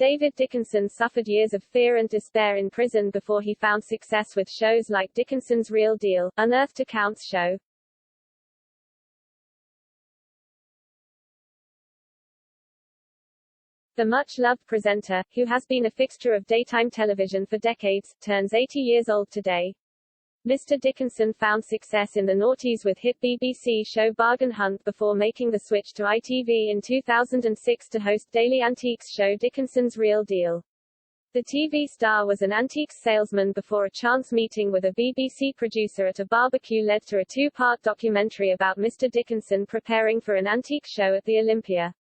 David Dickinson suffered years of fear and despair in prison before he found success with shows like Dickinson's Real Deal, Unearthed Accounts Show. The much-loved presenter, who has been a fixture of daytime television for decades, turns 80 years old today. Mr. Dickinson found success in the noughties with hit BBC show Bargain Hunt before making the switch to ITV in 2006 to host daily antiques show Dickinson's Real Deal. The TV star was an antiques salesman before a chance meeting with a BBC producer at a barbecue led to a two-part documentary about Mr. Dickinson preparing for an antique show at the Olympia.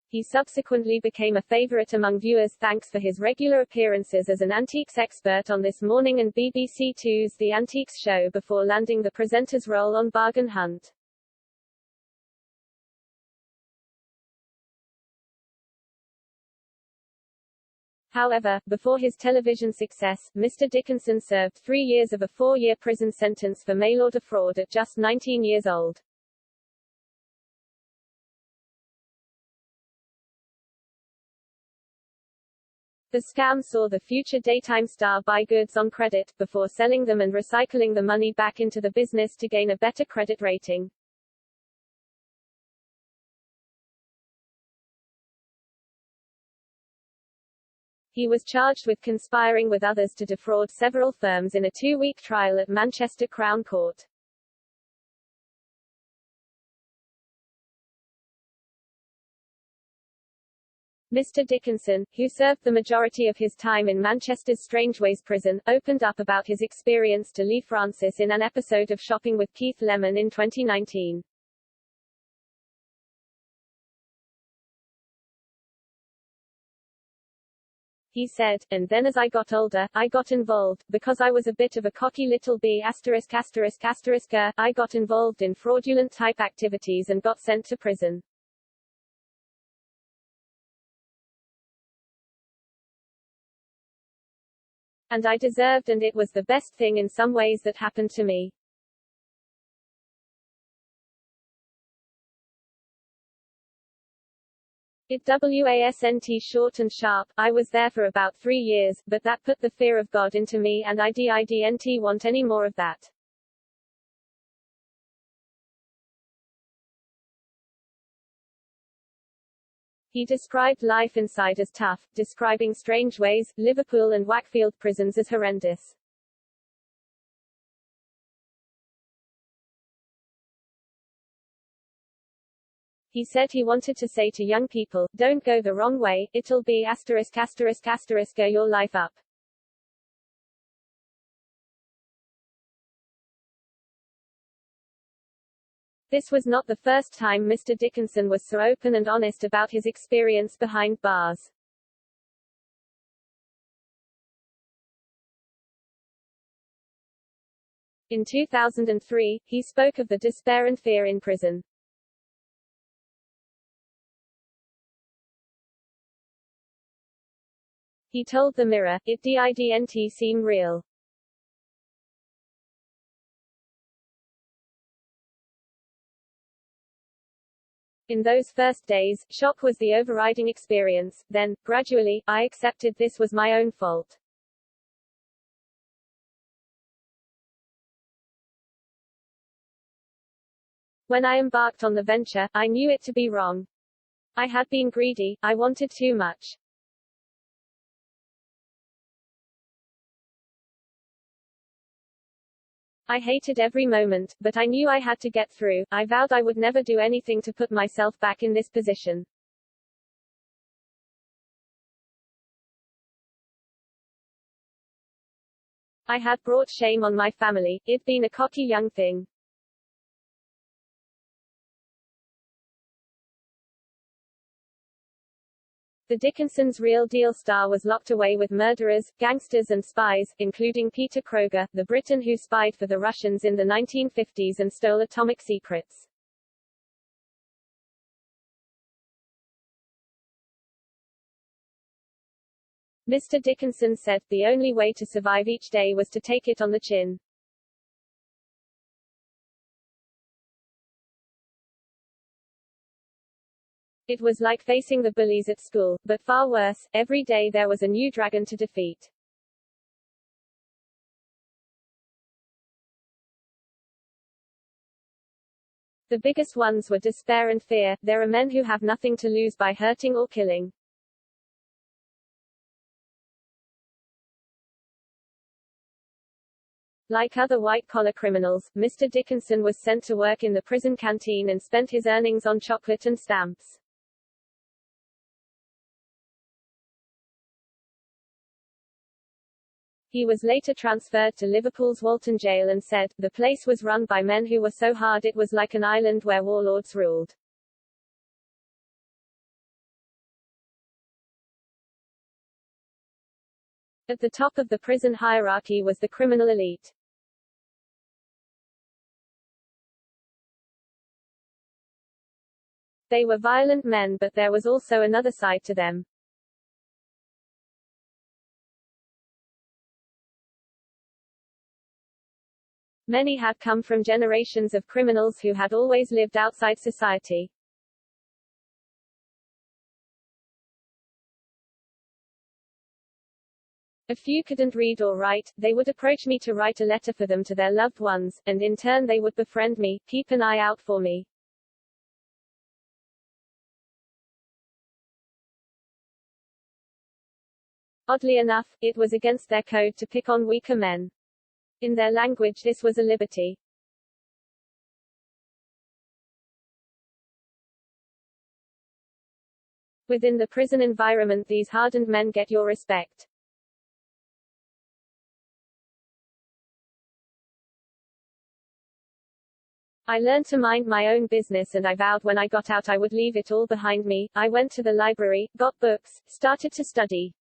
He subsequently became a favorite among viewers thanks for his regular appearances as an antiques expert on This Morning and BBC Two's The Antiques Show before landing the presenter's role on Bargain Hunt. However, before his television success, Mr. Dickinson served 3 years of a 4-year prison sentence for mail-order fraud at just 19 years old. The scam saw the future daytime star buy goods on credit, before selling them and recycling the money back into the business to gain a better credit rating. He was charged with conspiring with others to defraud several firms in a 2-week trial at Manchester Crown Court. Mr. Dickinson, who served the majority of his time in Manchester's Strangeways prison, opened up about his experience to Lee Francis in an episode of Shopping with Keith Lemon in 2019. He said, "And then as I got older, I got involved, because I was a bit of a cocky little bee *******. I got involved in fraudulent type activities and got sent to prison. And I deserved, and it was the best thing in some ways that happened to me." It wasn't short and sharp. I was there for about 3 years, but that put the fear of God into me and I didn't want any more of that. He described life inside as tough, describing Strangeways, Liverpool and Wakefield prisons as horrendous. He said he wanted to say to young people, "Don't go the wrong way, it'll be ****** your life up." This was not the first time Mr. Dickinson was so open and honest about his experience behind bars. In 2003, he spoke of the despair and fear in prison. He told the Mirror, "It didn't seem real. In those first days, shock was the overriding experience, then, gradually, I accepted this was my own fault. When I embarked on the venture, I knew it to be wrong. I had been greedy, I wanted too much. I hated every moment, but I knew I had to get through. I vowed I would never do anything to put myself back in this position." I had brought shame on my family, it'd been a cocky young thing. The Dickinson's Real Deal star was locked away with murderers, gangsters and spies, including Peter Kroger, the Briton who spied for the Russians in the 1950s and stole atomic secrets. Mr. Dickinson said, "The only way to survive each day was to take it on the chin." It was like facing the bullies at school, but far worse. Every day there was a new dragon to defeat. The biggest ones were despair and fear. There are men who have nothing to lose by hurting or killing. Like other white-collar criminals, Mr. Dickinson was sent to work in the prison canteen and spent his earnings on chocolate and stamps. He was later transferred to Liverpool's Walton Jail and said, "The place was run by men who were so hard it was like an island where warlords ruled." At the top of the prison hierarchy was the criminal elite. They were violent men, but there was also another side to them. Many had come from generations of criminals who had always lived outside society. A few couldn't read or write. They would approach me to write a letter for them to their loved ones, and in turn they would befriend me, keep an eye out for me. Oddly enough, it was against their code to pick on weaker men. In their language this was a liberty. Within the prison environment these hardened men get your respect. I learned to mind my own business and I vowed when I got out I would leave it all behind me. I went to the library, got books, started to study.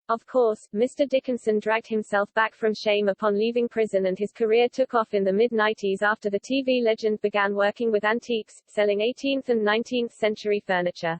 Of course, Mr. Dickinson dragged himself back from shame upon leaving prison and his career took off in the mid-90s after the TV legend began working with antiques, selling 18th and 19th century furniture.